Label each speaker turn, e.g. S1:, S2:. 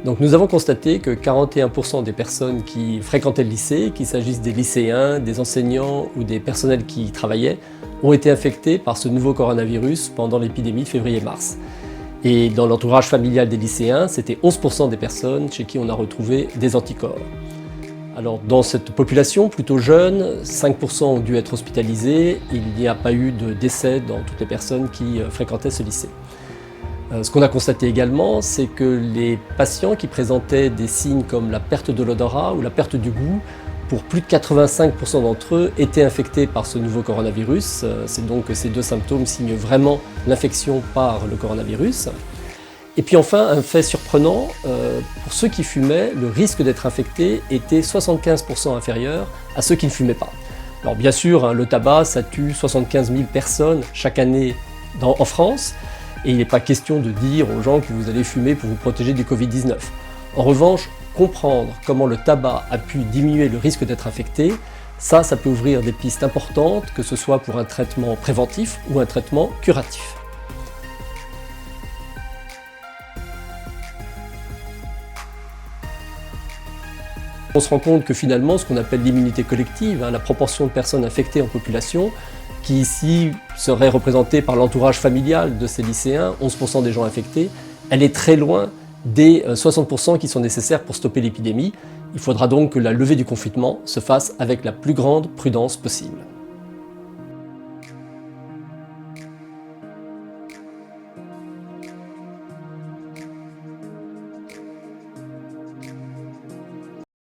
S1: Donc nous avons constaté que 41% des personnes qui fréquentaient le lycée, qu'il s'agisse des lycéens, des enseignants ou des personnels qui y travaillaient, ont été infectés par ce nouveau coronavirus pendant l'épidémie de février-mars. Et dans l'entourage familial des lycéens, c'était 11% des personnes chez qui on a retrouvé des anticorps. Alors dans cette population plutôt jeune, 5% ont dû être hospitalisés, il n'y a pas eu de décès dans toutes les personnes qui fréquentaient ce lycée. Ce qu'on a constaté également, c'est que les patients qui présentaient des signes comme la perte de l'odorat ou la perte du goût, pour plus de 85% d'entre eux étaient infectés par ce nouveau coronavirus. C'est donc que ces deux symptômes signent vraiment l'infection par le coronavirus. Et puis enfin, un fait surprenant, pour ceux qui fumaient, le risque d'être infecté était 75% inférieur à ceux qui ne fumaient pas. Alors bien sûr, le tabac, ça tue 75 000 personnes chaque année en France, et il n'est pas question de dire aux gens que vous allez fumer pour vous protéger du Covid-19. En revanche, comprendre comment le tabac a pu diminuer le risque d'être infecté, ça peut ouvrir des pistes importantes, que ce soit pour un traitement préventif ou un traitement curatif. On se rend compte que finalement, ce qu'on appelle l'immunité collective, la proportion de personnes infectées en population, qui ici serait représentée par l'entourage familial de ces lycéens, 11% des gens infectés, elle est très loin des 60% qui sont nécessaires pour stopper l'épidémie. Il faudra donc que la levée du confinement se fasse avec la plus grande prudence possible.